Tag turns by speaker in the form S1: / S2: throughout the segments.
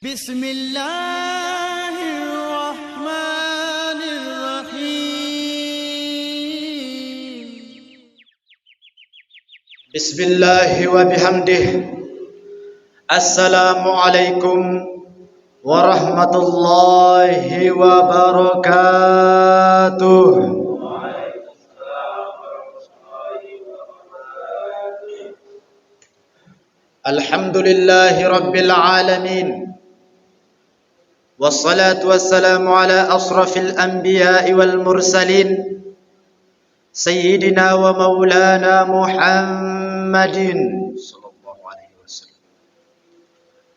S1: Bismillahirrahmanirrahim.
S2: Bismillah wa bihamdih. Assalamualaikum warahmatullahi wabarakatuh. Alhamdulillahi rabbil alamin. Wassalatu wassalamu ala asrafil anbiya'i wal mursalin Sayyidina wa maulana Muhammadin sallallahu alaihi wasallam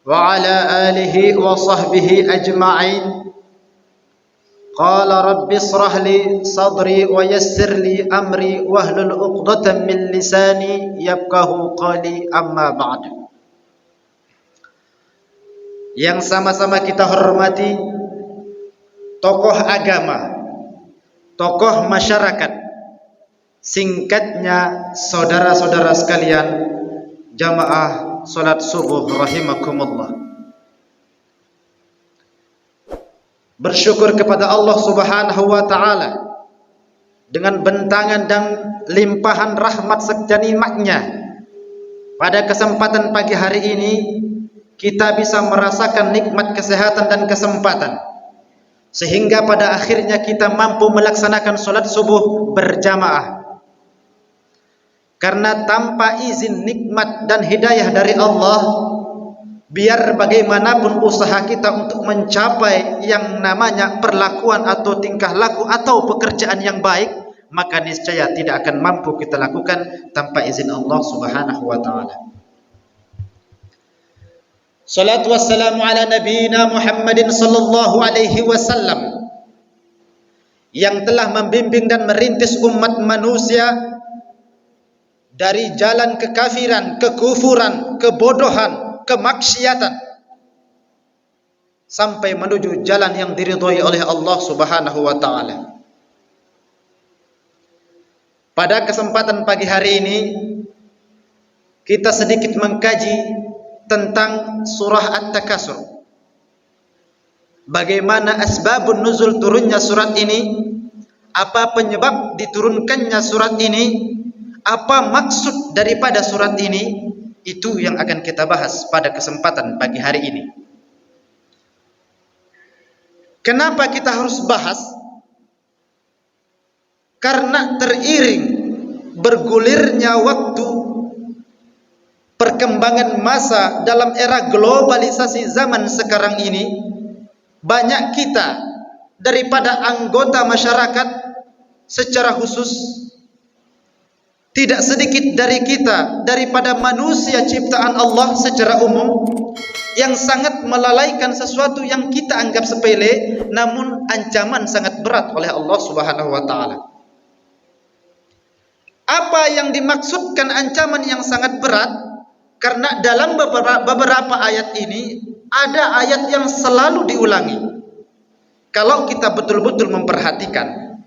S2: wa ala alihi wa sahbihi ajma'in. Qala rabbi israh li sadri wa yassir li amri wahlul 'uqdatam min lisani yafqahu qawli, amma ba'd. Yang sama-sama kita hormati tokoh agama, tokoh masyarakat, singkatnya saudara-saudara sekalian, jamaah salat subuh rahimakumullah. Bersyukur kepada Allah Subhanahu wa taala dengan bentangan dan limpahan rahmat serta nikmat-Nya. Pada kesempatan pagi hari ini kita bisa merasakan nikmat kesehatan dan kesempatan, sehingga pada akhirnya kita mampu melaksanakan salat subuh berjamaah. Karena tanpa izin, nikmat dan hidayah dari Allah, biar bagaimanapun usaha kita untuk mencapai yang namanya perlakuan atau tingkah laku atau pekerjaan yang baik, maka niscaya tidak akan mampu kita lakukan tanpa izin Allah Subhanahu wa taala. Salatu wassalamu ala nabiyina Muhammadin sallallahu alaihi wasallam yang telah membimbing dan merintis umat manusia dari jalan kekafiran, kekufuran, kebodohan, kemaksiatan sampai menuju jalan yang diridhoi oleh Allah Subhanahu wa taala. Pada kesempatan pagi hari ini kita sedikit mengkaji tentang surah At-Takasur. Bagaimana asbabun nuzul turunnya surat ini? Apa penyebab diturunkannya surat ini? Apa maksud daripada surat ini? Itu yang akan kita bahas pada kesempatan pagi hari ini. Kenapa kita harus bahas? Karena teriring bergulirnya waktu, perkembangan masa dalam era globalisasi zaman sekarang ini, banyak kita daripada anggota masyarakat secara khusus, tidak sedikit dari kita daripada manusia ciptaan Allah secara umum, yang sangat melalaikan sesuatu yang kita anggap sepele, namun ancaman sangat berat oleh Allah Subhanahu wa taala. Apa yang dimaksudkan ancaman yang sangat berat? Karena dalam beberapa ayat ini ada ayat yang selalu diulangi. Kalau kita betul-betul memperhatikan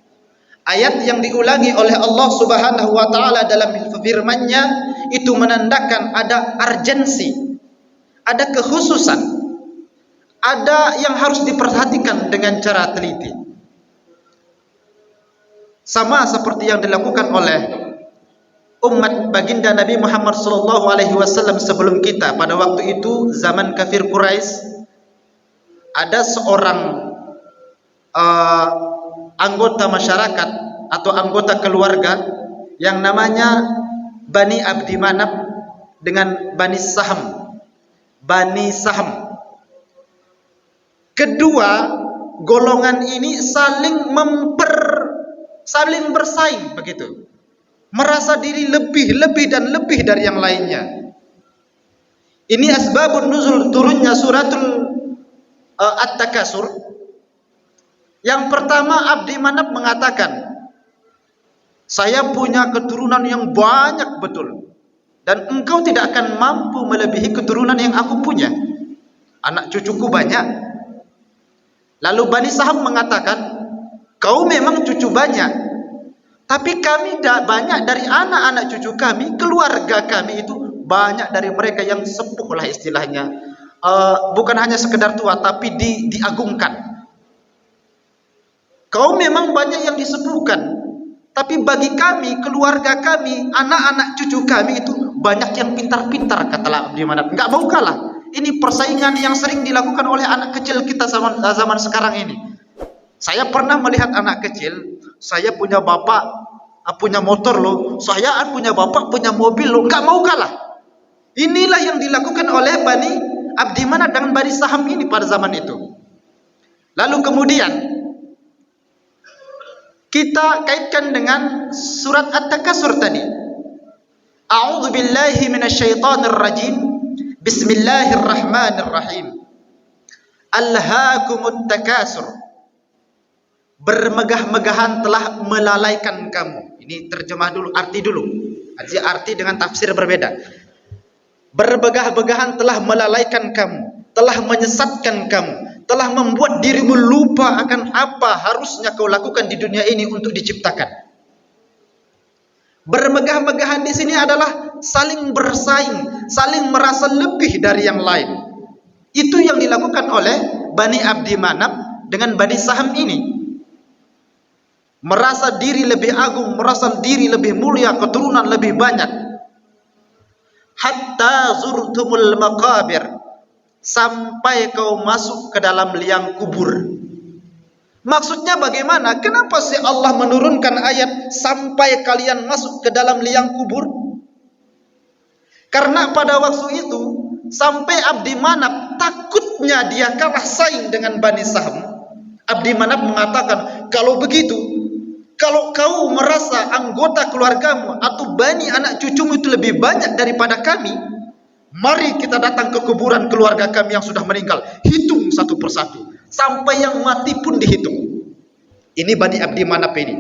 S2: ayat yang diulangi oleh Allah Subhanahu wa taala dalam firman-Nya, itu menandakan ada urgensi, ada kekhususan, ada yang harus diperhatikan dengan cara teliti. Sama seperti yang dilakukan oleh umat baginda Nabi Muhammad sallallahu alaihi wasallam sebelum kita. Pada waktu itu zaman kafir Quraisy, ada seorang anggota masyarakat atau anggota keluarga yang namanya Bani Abdi Manaf dengan Bani Saham. Kedua golongan ini saling bersaing begitu. Merasa diri lebih dari yang lainnya. Ini asbabun nuzul turunnya suratul At-Takasur. Yang pertama, Abdi Manaf mengatakan, saya punya keturunan yang banyak betul, dan engkau tidak akan mampu melebihi keturunan yang aku punya. Anak cucuku banyak. Lalu Bani Saham mengatakan, kau memang cucu banyak, tapi kami tidak banyak dari anak-anak cucu kami, keluarga kami itu banyak dari mereka yang sepuh lah istilahnya, bukan hanya sekedar tua, tapi diagungkan. Kau memang banyak yang disembuhkan, tapi bagi kami, keluarga kami, anak-anak cucu kami itu banyak yang pintar-pintar, kata Abdi Manap. Enggak mau kalah. Ini persaingan yang sering dilakukan oleh anak kecil kita zaman sekarang ini. Saya pernah melihat anak kecil, saya punya bapak, punya motor loh, saya punya bapak, punya mobil loh, enggak mau kalah. Inilah yang dilakukan oleh Bani Abdi Manap dengan Bani Saham ini pada zaman itu. Lalu kemudian kita kaitkan dengan surat At-Takasur tadi. A'udzu billahi minasyaitonir rajim. Bismillahirrahmanirrahim. Alhaakumut takasur. Bermegah-megahan telah melalaikan kamu. Ini terjemah dulu, arti dulu. Arti dengan tafsir berbeda. Bermegah-megahan telah melalaikan kamu, telah menyesatkan kamu, telah membuat dirimu lupa akan apa harusnya kau lakukan di dunia ini untuk diciptakan. Bermegah-megahan di sini adalah saling bersaing, saling merasa lebih dari yang lain. Itu yang dilakukan oleh Bani Abdi Manap dengan Bani Saham ini. Merasa diri lebih agung, merasa diri lebih mulia, keturunan lebih banyak. Hatta zurtumul maqabir, sampai kau masuk ke dalam liang kubur. Maksudnya bagaimana? Kenapa sih Allah menurunkan ayat sampai kalian masuk ke dalam liang kubur? Karena pada waktu itu sampai Abdi Manap takutnya dia kalah saing dengan Bani Saham. Abdi Manap mengatakan, kalau begitu, kalau kau merasa anggota keluargamu atau bani anak cucumu itu lebih banyak daripada kami, mari kita datang ke kuburan keluarga kami yang sudah meninggal. Hitung satu persatu, sampai yang mati pun dihitung. Ini Bani Abdi Manap ini.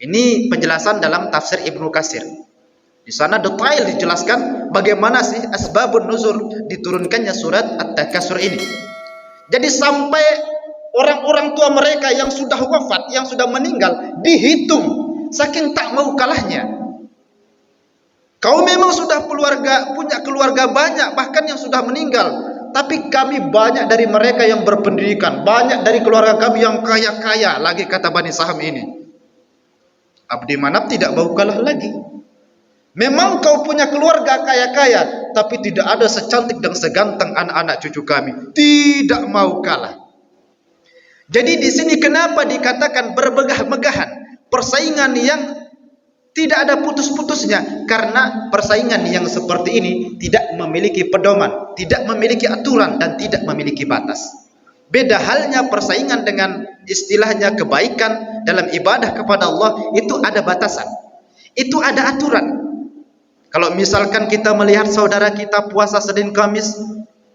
S2: Ini penjelasan dalam tafsir Ibnu Katsir. Di sana detail dijelaskan bagaimana sih asbabun nuzul diturunkannya surat At-Takasur ini. Jadi sampai orang-orang tua mereka yang sudah wafat, yang sudah meninggal, dihitung, saking tak mau kalahnya. Kau memang sudah punya keluarga banyak, bahkan yang sudah meninggal, tapi kami banyak dari mereka yang berpendidikan, banyak dari keluarga kami yang kaya-kaya lagi, kata Bani Saham ini. Abdi Manap tidak mau kalah lagi. Memang kau punya keluarga kaya-kaya, tapi tidak ada secantik dan seganteng anak-anak cucu kami. Tidak mau kalah. Jadi di sini kenapa dikatakan bermegah-megahan, persaingan yang tidak ada putus-putusnya? Karena persaingan yang seperti ini tidak memiliki pedoman, tidak memiliki aturan, dan tidak memiliki batas. Beda halnya persaingan dengan istilahnya kebaikan dalam ibadah kepada Allah, itu ada batasan, itu ada aturan. Kalau misalkan kita melihat saudara kita puasa Senin Kamis,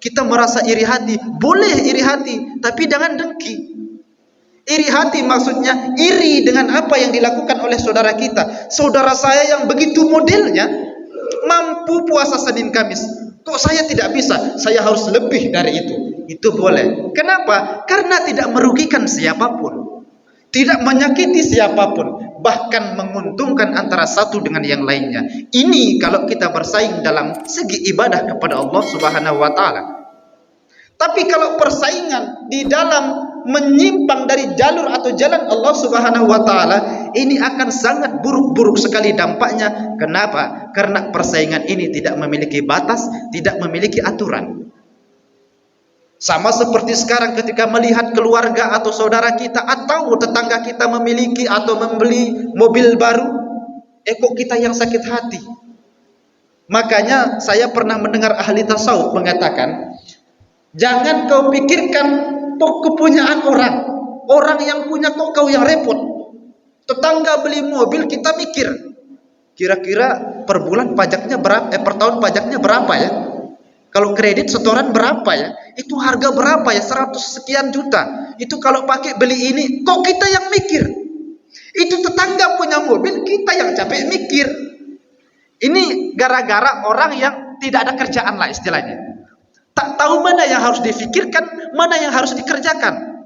S2: kita merasa iri hati, boleh iri hati, tapi jangan dengki. Iri hati maksudnya iri dengan apa yang dilakukan oleh saudara kita. Saudara saya yang begitu modelnya mampu puasa Senin Kamis, kok saya tidak bisa? Saya harus lebih dari itu. Itu boleh. Kenapa? Karena tidak merugikan siapapun, tidak menyakiti siapapun, bahkan menguntungkan antara satu dengan yang lainnya. Ini kalau kita bersaing dalam segi ibadah kepada Allah Subhanahu wa taala. Tapi kalau persaingan di dalam menyimpang dari jalur atau jalan Allah Subhanahu wa taala, ini akan sangat buruk-buruk sekali dampaknya. Kenapa? Karena persaingan ini tidak memiliki batas, tidak memiliki aturan. Sama seperti sekarang ketika melihat keluarga atau saudara kita atau tetangga kita memiliki atau membeli mobil baru, kok kita yang sakit hati. Makanya saya pernah mendengar ahli tasawuf mengatakan, jangan kau pikirkan kepunyaan orang yang punya kok kau yang repot. Tetangga beli mobil, kita mikir kira-kira per bulan pajaknya berapa, per tahun pajaknya berapa ya? Kalau kredit setoran berapa ya? Itu harga berapa ya? 100 sekian juta. Itu kalau pakai beli ini, kok kita yang mikir? Itu tetangga punya mobil, kita yang capek mikir. Ini gara-gara orang yang tidak ada kerjaan lah istilahnya. Tak tahu mana yang harus difikirkan, mana yang harus dikerjakan.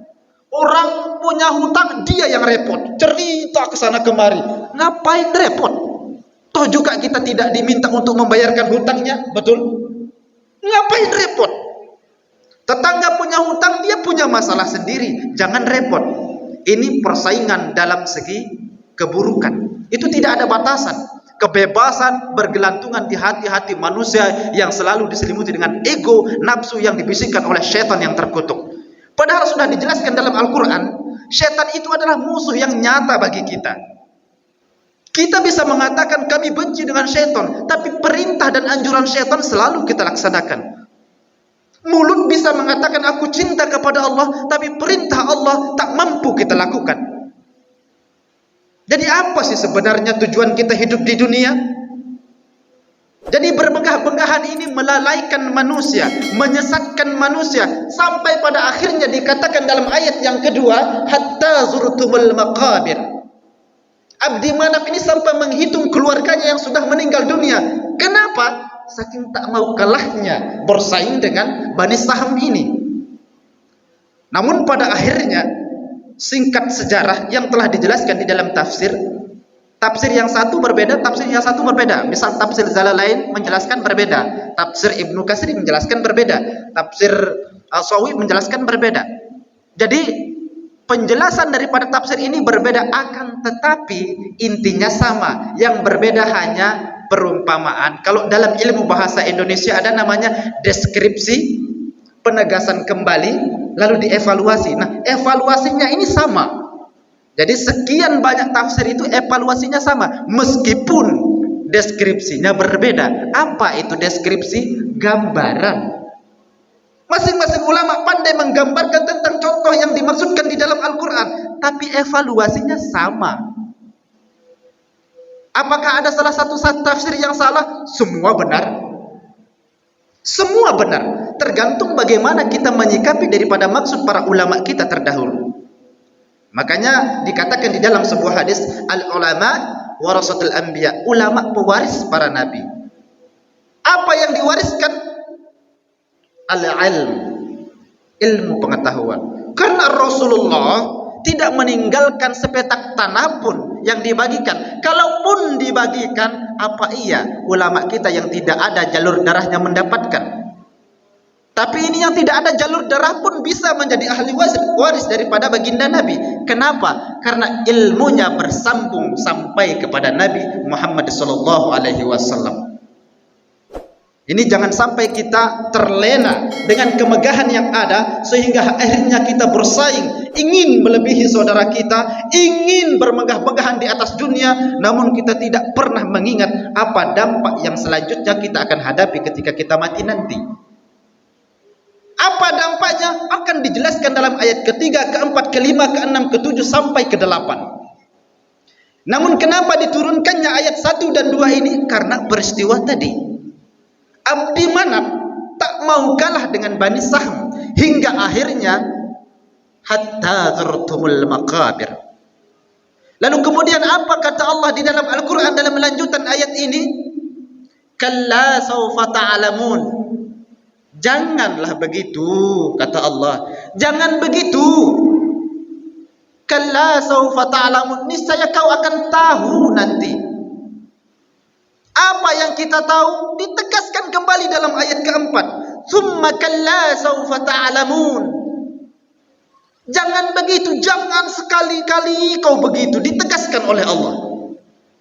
S2: Orang punya hutang, dia yang repot, cerita ke sana kemari. Ngapain repot? Toh juga kita tidak diminta untuk membayarkan hutangnya, betul? Ngapain repot? Tetangga punya hutang, dia punya masalah sendiri. Jangan repot. Ini persaingan dalam segi keburukan. Itu tidak ada batasan. Kebebasan bergelantungan di hati-hati manusia yang selalu diselimuti dengan ego, nafsu yang dibisikkan oleh syaitan yang terkutuk. Padahal sudah dijelaskan dalam Al-Quran, syaitan itu adalah musuh yang nyata bagi kita. Kita bisa mengatakan kami benci dengan syaitan, tapi perintah dan anjuran syaitan selalu kita laksanakan. Mulut bisa mengatakan aku cinta kepada Allah, tapi perintah Allah tak mampu kita lakukan. Jadi apa sih sebenarnya tujuan kita hidup di dunia? Jadi bermegah-megahan ini melalaikan manusia, menyesatkan manusia, sampai pada akhirnya dikatakan dalam ayat yang kedua, hatta zurtumul maqabir. Abdi manaf ini sampai menghitung keluarganya yang sudah meninggal dunia. Kenapa? Saking tak mau kalahnya bersaing dengan Bani Saham ini. Namun pada akhirnya, singkat sejarah yang telah dijelaskan di dalam tafsir yang satu berbeda, tafsir yang satu berbeda. Misal tafsir Zalalain menjelaskan berbeda, tafsir Ibnu Katsir menjelaskan berbeda, tafsir Al-Sawi menjelaskan berbeda. Jadi penjelasan daripada tafsir ini berbeda, akan tetapi intinya sama. Yang berbeda hanya perumpamaan. Kalau dalam ilmu bahasa Indonesia ada namanya deskripsi, penegasan kembali, lalu dievaluasi. Nah, evaluasinya ini sama. Jadi sekian banyak tafsir itu evaluasinya sama, meskipun deskripsinya berbeda. Apa itu deskripsi? Gambaran. Masing-masing ulama pandai menggambarkan tentang contoh yang dimaksudkan di dalam Al-Quran, tapi evaluasinya sama. Apakah ada salah satu tafsir yang salah? Semua benar. Semua benar. Tergantung bagaimana kita menyikapi daripada maksud para ulama kita terdahulu. Makanya dikatakan di dalam sebuah hadis, al-ulama warasatul anbiya, ulama pewaris para nabi. Apa yang diwariskan? Al-ilm, ilmu pengetahuan. Karena Rasulullah tidak meninggalkan sepetak tanah pun yang dibagikan. Kalaupun dibagikan, apa iya ulama kita yang tidak ada jalur darahnya mendapatkan? Tapi ini yang tidak ada jalur darah pun bisa menjadi ahli waris daripada baginda Nabi. Kenapa? Karena ilmunya bersambung sampai kepada Nabi Muhammad SAW. Ini jangan sampai kita terlena dengan kemegahan yang ada sehingga akhirnya kita bersaing, ingin melebihi saudara kita, ingin bermegah-megahan di atas dunia, namun kita tidak pernah mengingat apa dampak yang selanjutnya kita akan hadapi ketika kita mati nanti. Apa dampaknya? Akan dijelaskan dalam ayat ketiga, keempat, kelima, keenam, ketujuh sampai ke-8. Namun kenapa diturunkannya ayat 1 dan 2 ini? Karena peristiwa tadi. Abdi Manaf tak mau kalah dengan Bani Sahm hingga akhirnya hatta zurtumul maqabir. Lalu kemudian apa kata Allah di dalam Al-Quran dalam lanjutan ayat ini? Kalla sawfa ta'lamun. Janganlah begitu, kata Allah. Jangan begitu. Kalla sawfa ta'lamun. Niscaya kau akan tahu nanti. Apa yang kita tahu ditegaskan kembali dalam ayat keempat. Tsumma kalla sawfa ta'lamun. Jangan begitu, jangan sekali-kali kau begitu, ditegaskan oleh Allah.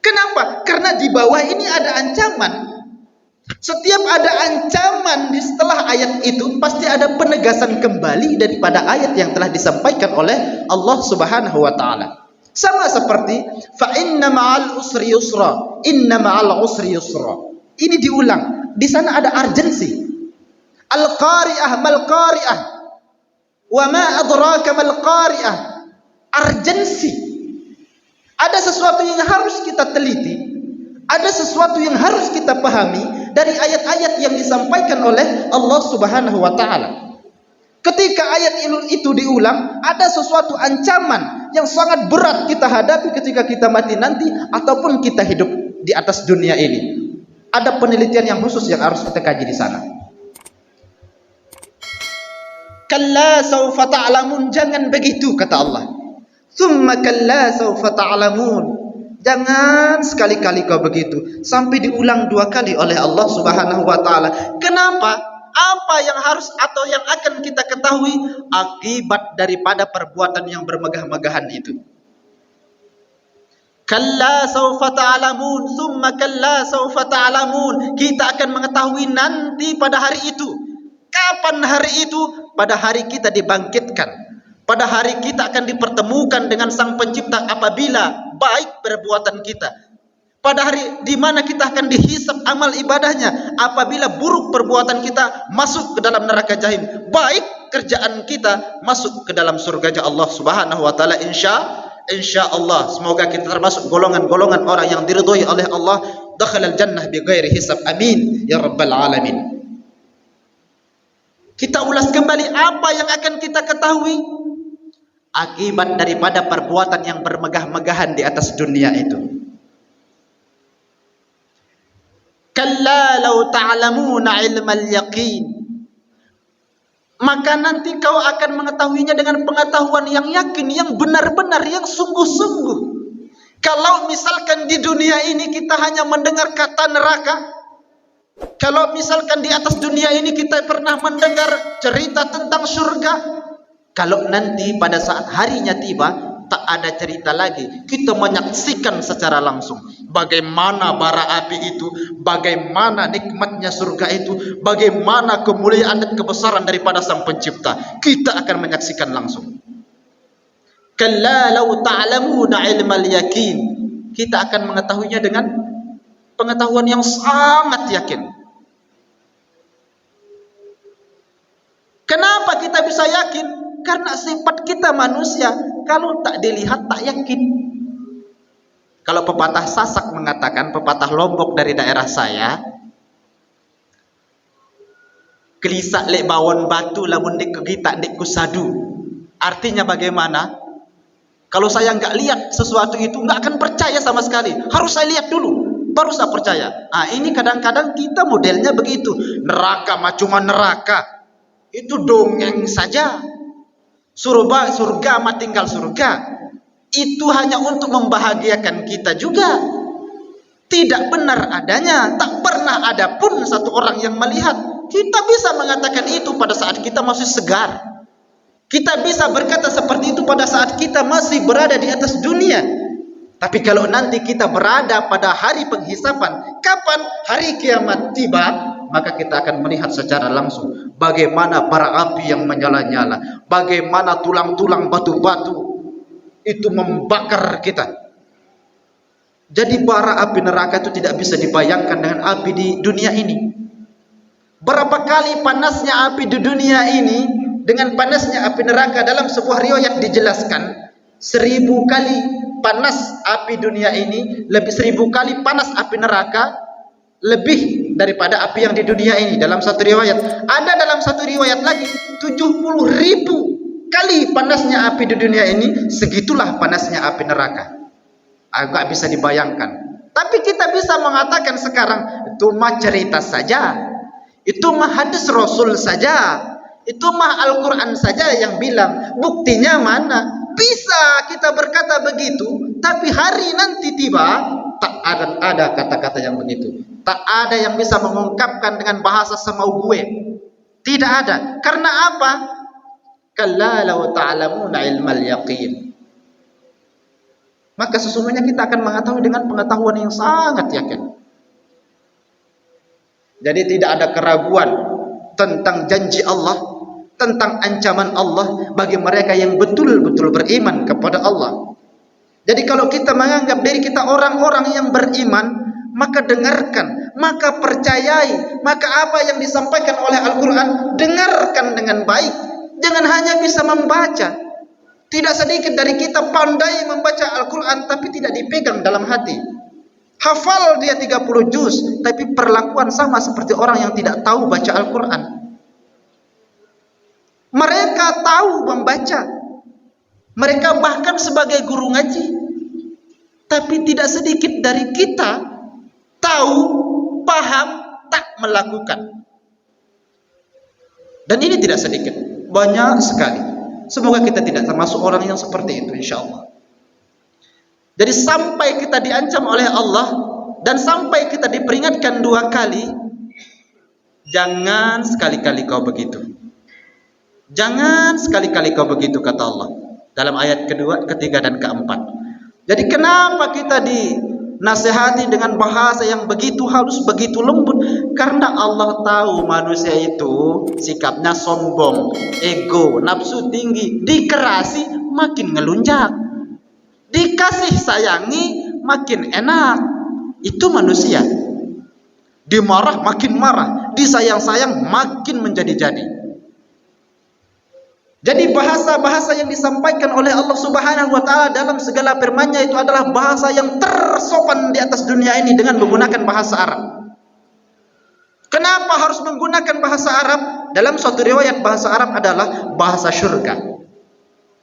S2: Kenapa? Karena di bawah ini ada ancaman. Setiap ada ancaman di setelah ayat itu pasti ada penegasan kembali daripada ayat yang telah disampaikan oleh Allah Subhanahu wa taala. Sama seperti fa inna ma'al usri yusra, inna ma'al usri yusra. Ini diulang. Di sana ada urgensi. Al-qari'ah mal qari'ah. Wa ma adraka mal qari'ah. Urgensi. Ada sesuatu yang harus kita teliti. Ada sesuatu yang harus kita pahami dari ayat-ayat yang disampaikan oleh Allah Subhanahu wa taala. Ketika ayat itu diulang, ada sesuatu ancaman yang sangat berat kita hadapi ketika kita mati nanti ataupun kita hidup di atas dunia ini. Ada penelitian yang khusus yang harus kita kaji di sana. Kalla sawfa ta'lamun, jangan begitu kata Allah. Tsumma kalla sawfa ta'lamun. Jangan sekali-kali kau begitu. Sampai diulang 2 kali oleh Allah Subhanahu wa taala. Kenapa? apa yang harus atau yang akan kita ketahui akibat daripada perbuatan yang bermegah-megahan itu. Kalla saufa ta'lamun, summa kalla saufa ta'lamun. Kita akan mengetahui nanti pada hari itu. Kapan hari itu? Pada hari kita dibangkitkan. Pada hari kita akan dipertemukan dengan Sang Pencipta apabila baik perbuatan kita. Pada hari di mana kita akan dihisab amal ibadahnya apabila buruk perbuatan kita masuk ke dalam neraka jahim. Baik kerjaan kita masuk ke dalam surga Allah Subhanahu wa taala insyaallah. Semoga kita termasuk golongan-golongan orang yang diridhoi oleh Allah, dakhalal jannah bighairi hisab. Amin ya rabbal alamin. Kita ulas kembali apa yang akan kita ketahui akibat daripada perbuatan yang bermegah-megahan di atas dunia itu. Kalla law ta'lamuna ilmal yaqin, maka nanti kau akan mengetahuinya dengan pengetahuan yang yakin, yang benar-benar, yang sungguh-sungguh. Kalau misalkan di dunia ini kita hanya mendengar kata neraka, kalau misalkan di atas dunia ini kita pernah mendengar cerita tentang surga, kalau nanti pada saat harinya tiba tak ada cerita lagi, kita menyaksikan secara langsung bagaimana bara api itu, bagaimana nikmatnya surga itu, bagaimana kemuliaan dan kebesaran daripada Sang Pencipta. Kita akan menyaksikan langsung. Kalla law ta'lamuna ilmal yakin, kita akan mengetahuinya dengan pengetahuan yang sangat yakin. Kenapa kita bisa yakin? Karena sifat kita manusia, kalau tak dilihat tak yakin. Kalau pepatah Sasak mengatakan, pepatah Lombok dari daerah saya, kelisak lek bawon batu lamun dik kegitak dik kusadu. Artinya bagaimana? Kalau saya enggak lihat sesuatu itu, enggak akan percaya sama sekali. Harus saya lihat dulu, baru saya percaya. Ini kadang-kadang kita modelnya begitu. Neraka mah cuma neraka, itu dongeng saja. Surga mah tinggal surga, itu hanya untuk membahagiakan kita juga. Tidak benar adanya, tak pernah ada pun satu orang yang melihat. Kita bisa mengatakan itu pada saat kita masih segar. Kita bisa berkata seperti itu pada saat kita masih berada di atas dunia. Tapi kalau nanti kita berada pada hari penghisapan, kapan hari kiamat tiba, maka kita akan melihat secara langsung bagaimana bara api yang menyala-nyala, bagaimana tulang-tulang batu-batu itu membakar kita. Jadi bara api neraka itu tidak bisa dibayangkan dengan api di dunia ini. Berapa kali panasnya api di dunia ini dengan panasnya api neraka, dalam sebuah riwayat dijelaskan 1000 kali panas api dunia ini, lebih 1000 kali panas api neraka, lebih daripada api yang di dunia ini. Dalam satu riwayat, ada dalam satu riwayat lagi 70.000 kali panasnya api di dunia ini, segitulah panasnya api neraka. Agak bisa dibayangkan. Tapi kita bisa mengatakan sekarang itu mah cerita saja, itu mah hadis Rasul saja, itu mah Al-Quran saja yang bilang. Buktinya mana? Bisa kita berkata begitu, tapi hari nanti tiba tak ada kata-kata yang begitu. Tak ada yang bisa mengungkapkan dengan bahasa semau gue. Tidak ada. Karena apa? Kalla law ta'lamuna ilmal yaqin. Maka sesungguhnya kita akan mengetahui dengan pengetahuan yang sangat yakin. Jadi tidak ada keraguan tentang janji Allah, tentang ancaman Allah bagi mereka yang betul-betul beriman kepada Allah. Jadi kalau kita menganggap diri kita orang-orang yang beriman, maka dengarkan, maka percayai, maka apa yang disampaikan oleh Al-Quran dengarkan dengan baik. Jangan hanya bisa membaca. Tidak sedikit dari kita pandai membaca Al-Quran tapi tidak dipegang dalam hati. Hafal dia 30 juz, tapi perlakuan sama seperti orang yang tidak tahu baca Al-Quran. Mereka tahu membaca, mereka bahkan sebagai guru ngaji, tapi tidak sedikit dari kita tahu, paham, tak melakukan. Dan ini tidak sedikit, banyak sekali. Semoga kita tidak termasuk orang yang seperti itu, insya Allah. Jadi sampai kita diancam oleh Allah dan sampai kita diperingatkan 2 kali, Jangan sekali-kali kau begitu. Jangan sekali-kali kau begitu, kata Allah dalam ayat kedua, ketiga, dan keempat. Jadi kenapa kita dinasihati dengan bahasa yang begitu halus, begitu lembut? Karena Allah tahu manusia itu sikapnya sombong, ego, nafsu tinggi. Dikerasi makin ngelunjak, dikasih sayangi makin enak. Itu manusia. Dimarah makin marah, disayang-sayang makin menjadi-jadi. Jadi bahasa-bahasa yang disampaikan oleh Allah Subhanahu wa taala dalam segala firman-Nya itu adalah bahasa yang tersopan di atas dunia ini dengan menggunakan bahasa Arab. Kenapa harus menggunakan bahasa Arab? Dalam suatu riwayat bahasa Arab adalah bahasa syurga.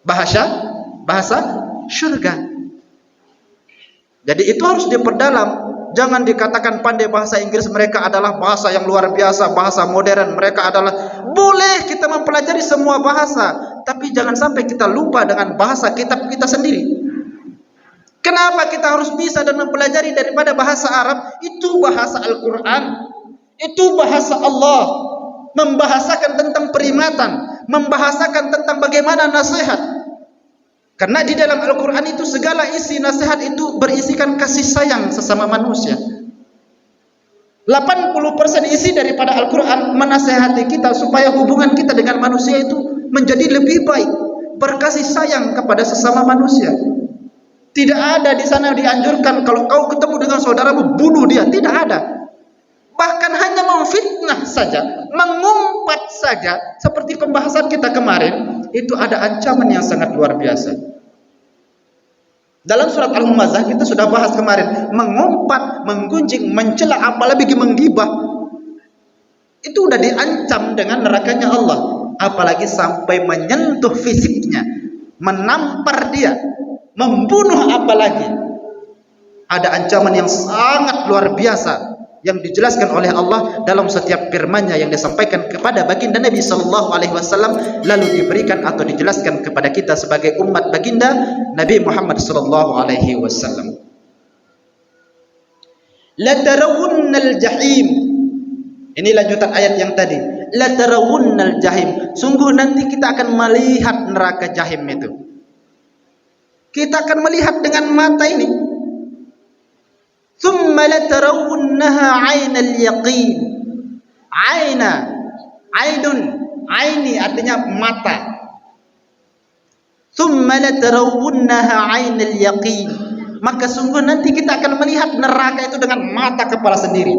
S2: Bahasa syurga. Jadi itu harus diperdalam. Jangan dikatakan pandai bahasa Inggris, mereka adalah bahasa yang luar biasa, bahasa modern. Mereka adalah, boleh kita mempelajari semua bahasa, tapi jangan sampai kita lupa dengan bahasa kitab kita sendiri. Kenapa kita harus bisa dan mempelajari daripada bahasa Arab? Itu bahasa Al-Quran, itu bahasa Allah, membahasakan tentang peringatan, membahasakan tentang bagaimana nasihat. Karena di dalam Al-Quran itu segala isi nasihat itu berisikan kasih sayang sesama manusia. 80% isi daripada Al-Quran menasihati kita supaya hubungan kita dengan manusia itu menjadi lebih baik, berkasih sayang kepada sesama manusia. Tidak ada di sana dianjurkan kalau kau ketemu dengan saudaramu bunuh dia, tidak ada. Bahkan hanya memfitnah saja, mengumpat saja, seperti pembahasan kita kemarin, itu ada ancaman yang sangat luar biasa. Dalam surat Al-Humazah kita sudah bahas kemarin, mengumpat, menggunjing, mencela, apalagi menggibah, itu sudah diancam dengan nerakanya Allah. Apalagi sampai menyentuh fisiknya, menampar dia, membunuh, apalagi ada ancaman yang sangat luar biasa yang dijelaskan oleh Allah dalam setiap firman-Nya yang disampaikan kepada baginda Nabi sallallahu alaihi wasallam, lalu diberikan atau dijelaskan kepada kita sebagai umat baginda Nabi Muhammad sallallahu alaihi wasallam. La tarawunnal jahim. Ini lanjutan ayat yang tadi. La tarawunnal jahim. Sungguh nanti kita akan melihat neraka jahim itu. Kita akan melihat dengan mata ini. Thumma latarawunnaha 'ainal yaqin. Ainun, aini artinya mata. Thumma latarawunnaha 'ainal yaqin. Maka sungguh nanti kita akan melihat neraka itu dengan mata kepala sendiri.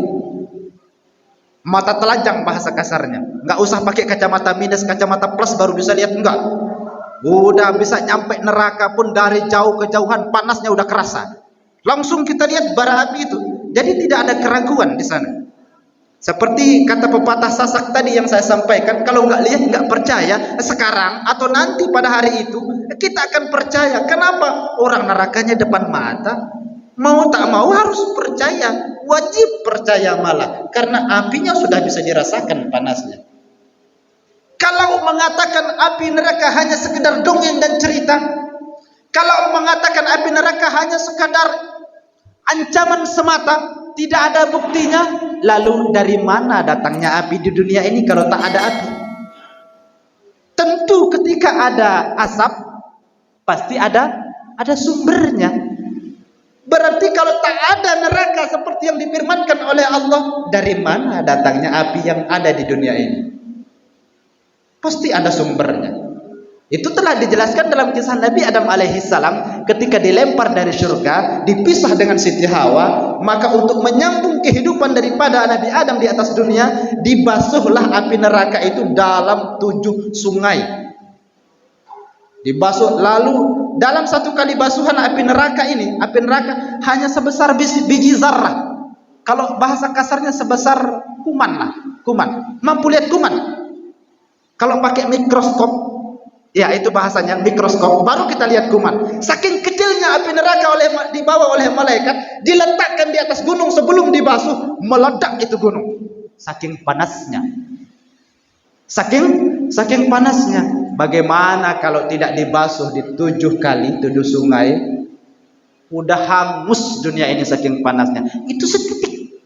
S2: Mata telanjang bahasa kasarnya. Enggak usah pakai kacamata minus, kacamata plus baru bisa lihat, enggak. Udah bisa nyampe neraka pun dari jauh kejauhan, panasnya udah kerasa. Langsung kita lihat bara api itu. Jadi tidak ada keraguan di sana. Seperti kata pepatah Sasak tadi yang saya sampaikan, kalau nggak lihat nggak percaya, sekarang atau nanti pada hari itu kita akan percaya. Kenapa? Orang nerakanya depan mata. Mau tak mau harus percaya, wajib percaya malah, karena apinya sudah bisa dirasakan panasnya. Kalau mengatakan api neraka hanya sekedar dongeng dan cerita, kalau mengatakan api neraka hanya sekadar ancaman semata, tidak ada buktinya, lalu dari mana datangnya api di dunia ini kalau tak ada api? Tentu ketika ada asap, pasti ada sumbernya. Berarti kalau tak ada neraka seperti yang difirmankan oleh Allah, dari mana datangnya api yang ada di dunia ini? Pasti ada sumbernya. Itu telah dijelaskan dalam kisah Nabi Adam alaihissalam ketika dilempar dari surga, dipisah dengan Siti Hawa, maka untuk menyambung kehidupan daripada Nabi Adam di atas dunia, dibasuhlah api neraka itu dalam 7 sungai. Dibasuh, lalu dalam satu kali basuhan api neraka ini, api neraka hanya sebesar biji zarrah. Kalau bahasa kasarnya sebesar kuman lah, kuman. Mampu lihat kuman? Kalau pakai mikroskop, ya itu bahasanya mikroskop, baru kita lihat kuman. Saking kecilnya api neraka dibawa oleh malaikat, diletakkan di atas gunung sebelum dibasuh, meledak itu gunung. Saking panasnya. Saking panasnya. Bagaimana kalau tidak dibasuh di 7 kali 7 sungai? Udah hangus dunia ini saking panasnya. Itu seketik.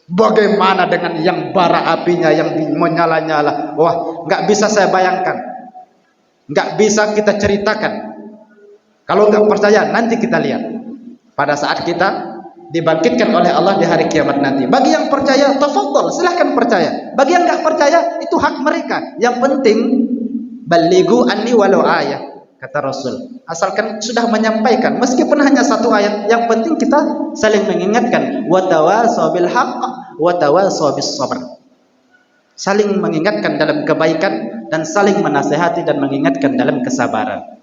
S2: Bagaimana dengan yang bara apinya yang menyala-nyala? Wah, nggak bisa saya bayangkan, nggak bisa kita ceritakan. Kalau nggak percaya, nanti kita lihat pada saat kita dibangkitkan oleh Allah di hari kiamat nanti. Bagi yang percaya, tafadhol, silahkan percaya. Bagi yang nggak percaya, itu hak mereka. Yang penting, balighu anni walau ayah, kata Rasul. Asalkan sudah menyampaikan, meskipun hanya satu ayat, yang penting kita saling mengingatkan. Wa tawasaw bil haqq wa tawasaw bis sabr. Saling mengingatkan dalam kebaikan dan saling menasihati dan mengingatkan dalam kesabaran.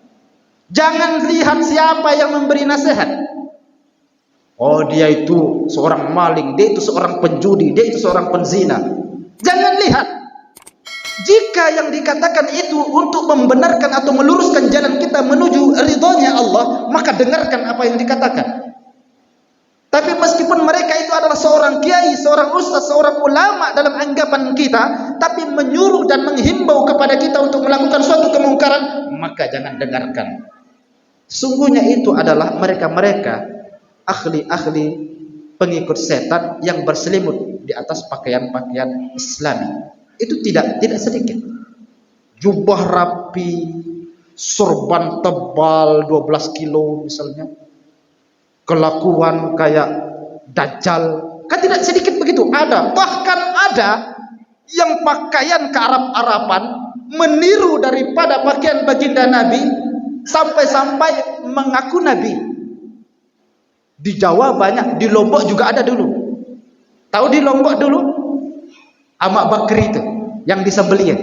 S2: Jangan lihat siapa yang memberi nasihat. Oh, dia itu seorang maling, dia itu seorang penjudi, dia itu seorang penzina. Jangan lihat. Jika yang dikatakan itu untuk membenarkan atau meluruskan jalan kita menuju ridhonya Allah, maka dengarkan apa yang dikatakan. Tapi meskipun mereka itu adalah seorang kiai, seorang ustaz, seorang ulama dalam anggapan kita, tapi menyuruh dan menghimbau kepada kita untuk melakukan suatu kemungkaran, maka jangan dengarkan. Sungguhnya itu adalah mereka-mereka ahli-ahli pengikut setan yang berselimut di atas pakaian-pakaian Islami. Itu tidak sedikit. Jubah rapi, sorban tebal 12 kilo misalnya. Kelakuan kayak dajjal. Kan tidak sedikit begitu. Ada. Bahkan ada yang pakaian kearab-araban meniru daripada pakaian baginda Nabi, sampai-sampai mengaku Nabi. Di Jawa banyak, di Lombok juga ada dulu. Tahu di Lombok dulu? Ahmad Bakri itu yang disembelih.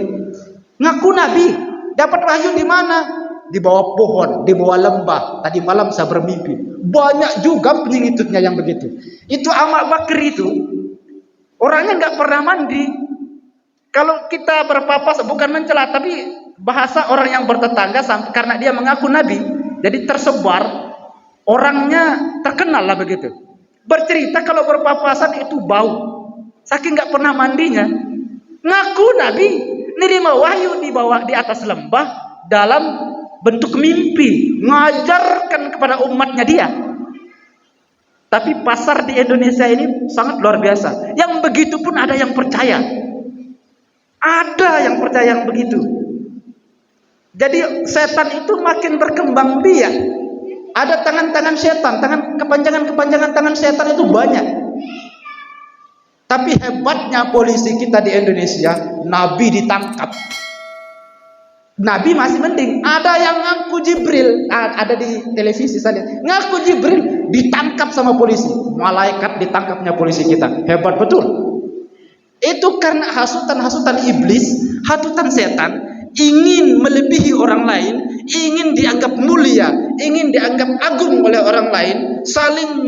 S2: Ngaku Nabi, dapat wahyu di mana? Di bawah pohon, di bawah lembah. Tadi malam saya bermimpi. Banyak juga pengikutnya yang begitu. Itu Ahmad Bakri itu orangnya nggak pernah mandi. Kalau kita berpapas, bukan mencela, tapi bahasa orang yang bertetangga, karena dia mengaku Nabi, jadi tersebar, orangnya terkenal lah begitu. Bercerita kalau berpapasan itu bau, saking nggak pernah mandinya. Ngaku Nabi, nerima wahyu di bawah di atas lembah dalam bentuk mimpi, ngajarkan kepada umatnya dia. Tapi pasar di Indonesia ini sangat luar biasa. Yang begitu pun ada yang percaya. Ada yang percaya yang begitu. Jadi setan itu makin berkembang biak. Ada tangan-tangan setan, kepanjangan tangan setan itu banyak. Tapi hebatnya polisi kita di Indonesia, Nabi ditangkap. Nabi masih mending. Ada yang ngaku Jibril, ada di televisi saya lihat. Ngaku Jibril ditangkap sama polisi. Malaikat ditangkapnya polisi kita. Hebat betul. Itu karena hasutan-hasutan iblis, hasutan setan, ingin melebihi orang lain, ingin dianggap mulia, ingin dianggap agung oleh orang lain, saling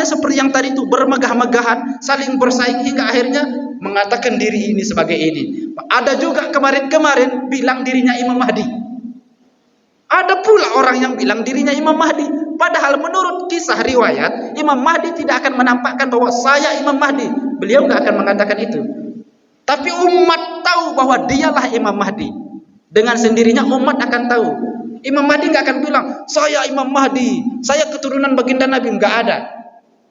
S2: seperti yang tadi itu, bermegah-megahan, saling bersaing hingga akhirnya mengatakan diri ini sebagai ini. Ada juga kemarin bilang dirinya Imam Mahdi. Ada pula orang yang bilang dirinya Imam Mahdi. Padahal menurut kisah riwayat, Imam Mahdi tidak akan menampakkan bahwa saya Imam Mahdi. Beliau nggak akan mengatakan itu. Tapi umat tahu bahwa dialah Imam Mahdi. Dengan sendirinya umat akan tahu. Imam Mahdi nggak akan bilang, saya Imam Mahdi, saya keturunan baginda Nabi. Nggak ada.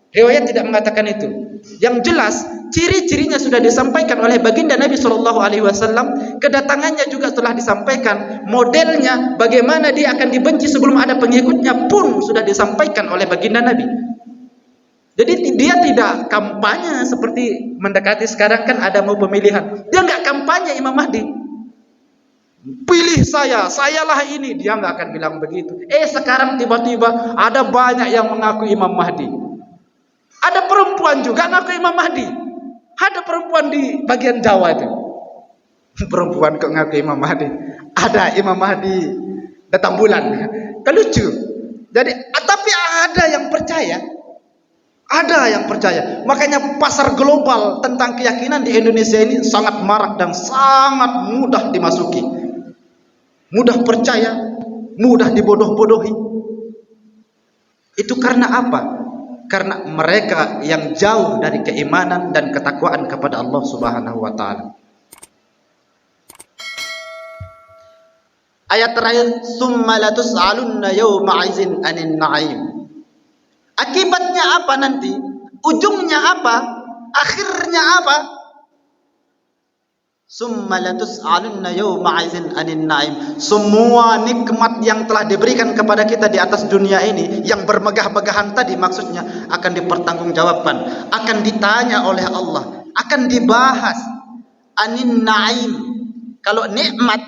S2: Riwayat tidak mengatakan itu. Yang jelas, ciri-cirinya sudah disampaikan oleh baginda Nabi SAW. Kedatangannya juga telah disampaikan. Modelnya, bagaimana dia akan dibenci sebelum ada pengikutnya pun sudah disampaikan oleh baginda Nabi. Jadi dia tidak kampanye seperti mendekati sekarang kan ada mau pemilihan. Dia nggak kampanye Imam Mahdi. Pilih saya, sayalah ini. Dia nggak akan bilang begitu. Sekarang tiba-tiba ada banyak yang mengaku Imam Mahdi. Ada perempuan juga ngaku Imam Mahdi. Ada perempuan di bagian Jawa itu. Perempuan kok ngaku Imam Mahdi. Ada Imam Mahdi datang bulan. Kan lucu. Jadi, tapi ada yang percaya. Ada yang percaya. Makanya pasar global tentang keyakinan di Indonesia ini sangat marak dan sangat mudah dimasuki. Mudah percaya, mudah dibodoh-bodohi. Itu karena apa? Karena mereka yang jauh dari keimanan dan ketakwaan kepada Allah Subhanahu wa taala. Ayat terakhir, summa latus'alunna yawma 'idzin 'anil na'im. Akibatnya apa nanti? Ujungnya apa? Akhirnya apa? Summa latus'alunna yawma 'idzin 'anil na'im. Semua nikmat yang telah diberikan kepada kita di atas dunia ini, yang bermegah-megahan tadi maksudnya, akan dipertanggungjawabkan, akan ditanya oleh Allah, akan dibahas. Anin na'im. Kalau nikmat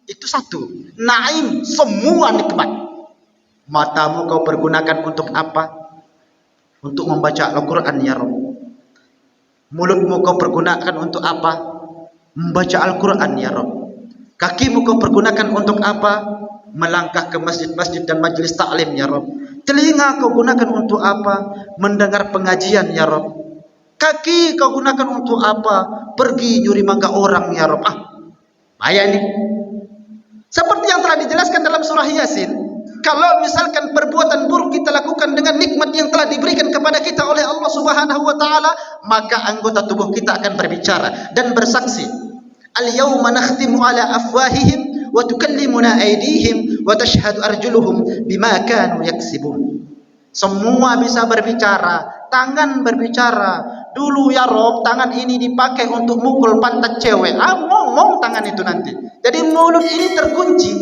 S2: itu satu, na'im semua nikmat. Matamu kau pergunakan untuk apa? Untuk membaca Al-Quran ya Rabb. Mulutmu kau pergunakan untuk apa? Membaca Al-Quran ya Rabb. Kakimu kau pergunakan untuk apa? Melangkah ke masjid-masjid dan majlis taklim ya Rabb. Telinga kau gunakan untuk apa? Mendengar pengajian ya Rabb. Kaki kau gunakan untuk apa? Pergi nyuri mangga orang ya Rabb. Bahaya ini. Seperti yang telah dijelaskan dalam surah Yasin, kalau misalkan perbuatan buruk kita lakukan dengan nikmat yang telah diberikan kepada kita oleh Allah Subhanahu wa taala, maka anggota tubuh kita akan berbicara dan bersaksi. Al-yawma nakhtimu ala afwahihim wa tukallimuna aydihim wa tashhadu arjuluhum bima kanu yaksibun. Semua bisa berbicara, tangan berbicara. Dulu ya Rob, tangan ini dipakai untuk mukul pantat cewek. Ngomong tangan itu nanti. Jadi mulut ini terkunci.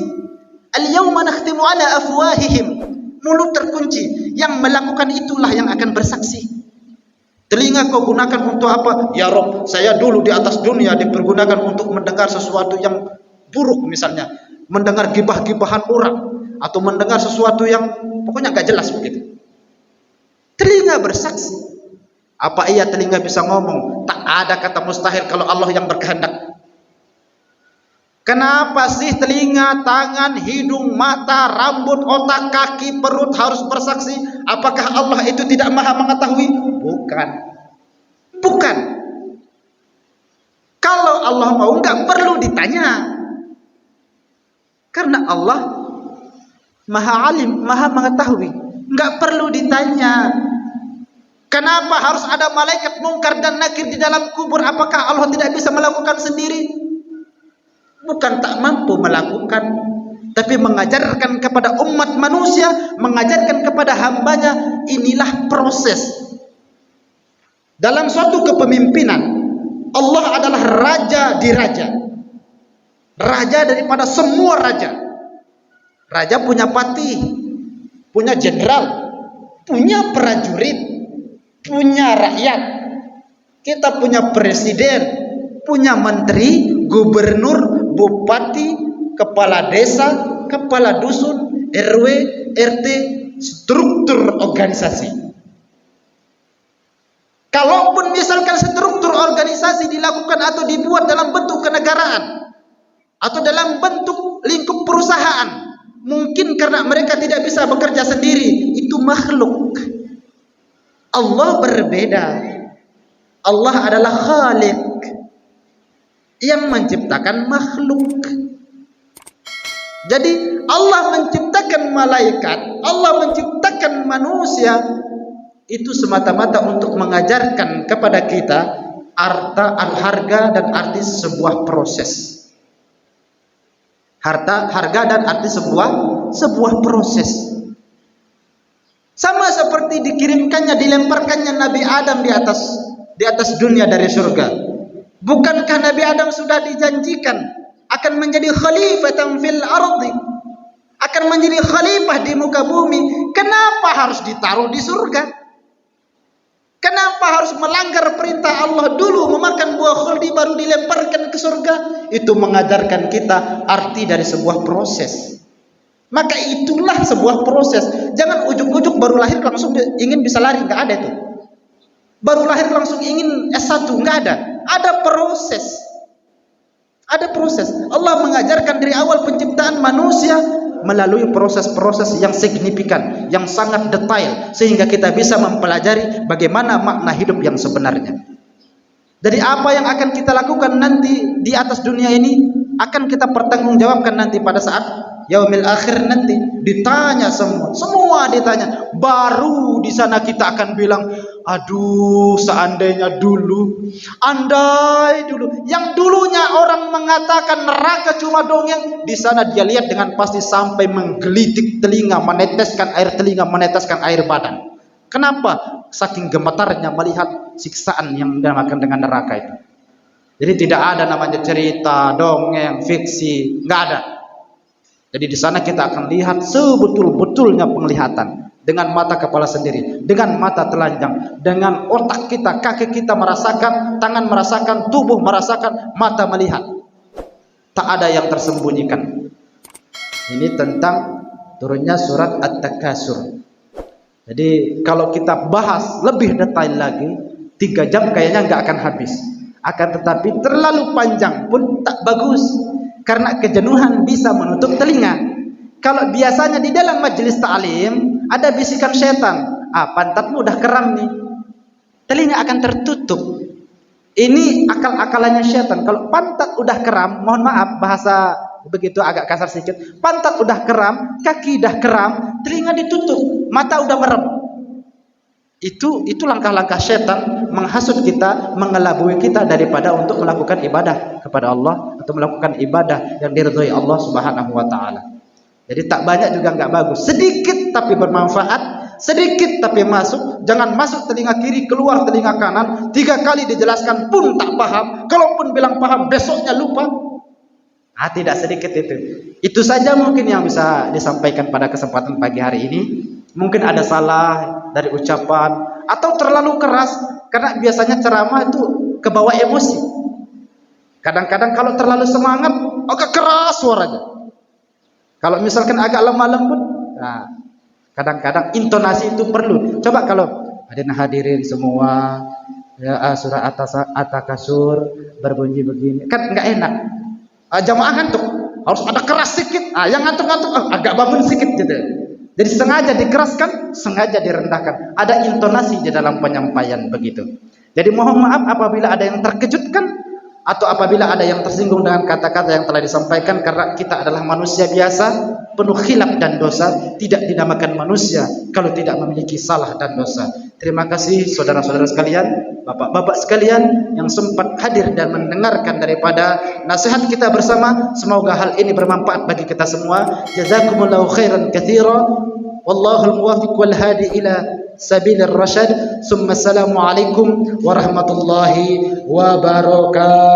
S2: Al-yawma nakhtimu ala afwahihim. Mulut terkunci. Yang melakukan itulah yang akan bersaksi. Telinga kau gunakan untuk apa? Ya Rob, saya dulu di atas dunia dipergunakan untuk mendengar sesuatu yang buruk misalnya. Mendengar gibah-gibahan orang. Atau mendengar sesuatu yang pokoknya gak jelas begitu. Telinga bersaksi. Apa iya telinga bisa ngomong? Tak ada kata mustahil kalau Allah yang berkehendak. Kenapa sih telinga, tangan, hidung, mata, rambut, otak, kaki, perut harus bersaksi? Apakah Allah itu tidak maha mengetahui? Bukan. Bukan. Kalau Allah mau nggak perlu ditanya. Karena Allah maha alim, maha mengetahui. Nggak perlu ditanya. Kenapa harus ada malaikat mungkar dan nakir di dalam kubur? Apakah Allah tidak bisa melakukan sendiri? Bukan tak mampu melakukan, tapi mengajarkan kepada umat manusia, mengajarkan kepada hambanya. Inilah proses dalam suatu kepemimpinan. Allah adalah raja di raja, raja daripada semua raja. Raja punya patih, punya jenderal, punya prajurit, punya rakyat. Kita punya presiden, punya menteri, gubernur, bupati, kepala desa, kepala dusun, RW, RT, struktur organisasi. Kalaupun misalkan struktur organisasi dilakukan atau dibuat dalam bentuk kenegaraan atau dalam bentuk lingkup perusahaan, mungkin karena mereka tidak bisa bekerja sendiri, itu makhluk. Allah berbeda. Allah adalah Khaliq yang menciptakan makhluk. Jadi Allah menciptakan malaikat, Allah menciptakan manusia, itu semata-mata untuk mengajarkan kepada kita harga dan arti sebuah proses. Harga dan arti sebuah proses. Sama seperti dikirimkannya, dilemparkannya Nabi Adam di atas dunia dari surga. Bukankah Nabi Adam sudah dijanjikan akan menjadi khalifatan fil ardi, akan menjadi khalifah di muka bumi? Kenapa harus ditaruh di surga? Kenapa harus melanggar perintah Allah dulu, memakan buah khuldi baru dilemparkan ke surga? Itu mengajarkan kita arti dari sebuah proses. Maka itulah sebuah proses. Jangan ujuk-ujuk baru lahir langsung ingin bisa lari, nggak ada itu. Baru lahir langsung ingin S1, nggak ada. Ada proses. Ada proses. Allah mengajarkan dari awal penciptaan manusia melalui proses-proses yang signifikan, yang sangat detail, sehingga kita bisa mempelajari bagaimana makna hidup yang sebenarnya. Jadi apa yang akan kita lakukan nanti di atas dunia ini akan kita pertanggungjawabkan nanti pada saat yaumil akhir nanti. Ditanya semua ditanya. Baru di sana kita akan bilang, aduh seandainya dulu, andai dulu. Yang dulunya orang mengatakan neraka cuma dongeng, di sana dia lihat dengan pasti sampai menggelitik telinga, meneteskan air telinga, meneteskan air badan. Kenapa? Saking gemetarnya melihat siksaan yang dinamakan dengan neraka itu. Jadi tidak ada namanya cerita, dongeng, fiksi, nggak ada. Jadi di sana kita akan lihat sebetul-betulnya penglihatan dengan mata kepala sendiri, dengan mata telanjang, dengan otak kita, kaki kita merasakan, tangan merasakan, tubuh merasakan, mata melihat. Tak ada yang tersembunyikan. Ini tentang turunnya surat At-Takasur. Jadi kalau kita bahas lebih detail lagi, 3 jam kayaknya nggak akan habis. Akan tetapi terlalu panjang pun tak bagus, karena kejenuhan bisa menutup telinga. Kalau biasanya di dalam majelis ta'lim ada bisikan setan, pantatmu udah keram nih, telinga akan tertutup. Ini akal-akalannya setan. Kalau pantat udah keram, mohon maaf bahasa begitu agak kasar sedikit, pantat udah keram, kaki udah keram, telinga ditutup, mata udah merem. Itu langkah-langkah setan menghasut kita, mengelabui kita daripada untuk melakukan ibadah kepada Allah atau melakukan ibadah yang diridhoi Allah Subhanahu wa taala. Jadi tak banyak juga nggak bagus, sedikit tapi bermanfaat, sedikit tapi masuk. Jangan masuk telinga kiri, keluar telinga kanan, 3 kali dijelaskan pun tak paham. Kalaupun bilang paham, besoknya lupa. Tidak sedikit itu. Itu saja mungkin yang bisa disampaikan pada kesempatan pagi hari ini. Mungkin ada salah dari ucapan atau terlalu keras, karena biasanya ceramah itu kebawa emosi. Kadang-kadang kalau terlalu semangat, agak keras suaranya. Kalau misalkan agak lemah lembut, kadang-kadang intonasi itu perlu. Coba kalau hadirin semua, ya, surah At-Takasur berbunyi begini, kan nggak enak. Jamaah ngantuk, harus ada keras sedikit. Yang ngantuk-ngantuk agak bangun sedikit gitu. Jadi sengaja dikeraskan, sengaja direndahkan. Ada intonasi di dalam penyampaian begitu. Jadi mohon maaf apabila ada yang terkejutkan atau apabila ada yang tersinggung dengan kata-kata yang telah disampaikan, karena kita adalah manusia biasa, penuh khilaf dan dosa. Tidak dinamakan manusia kalau tidak memiliki salah dan dosa. Terima kasih saudara-saudara sekalian, bapak-bapak sekalian yang sempat hadir dan mendengarkan daripada nasihat kita bersama. Semoga hal ini bermanfaat bagi kita semua. Jazakumullahu khairan katsira. Wallahul muwaffiq wal hadi ila sabilir rasyad. Summa assalamu alaikum warahmatullahi wabarakatuh.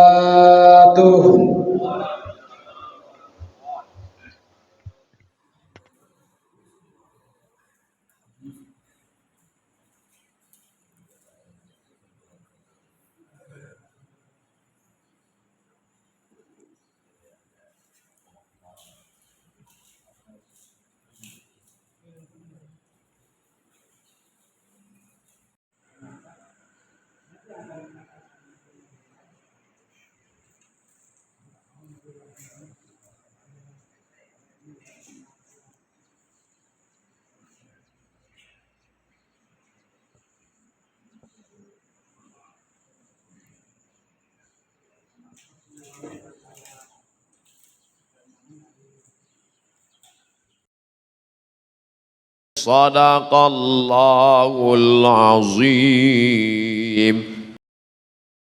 S1: Sadaqallahul azim.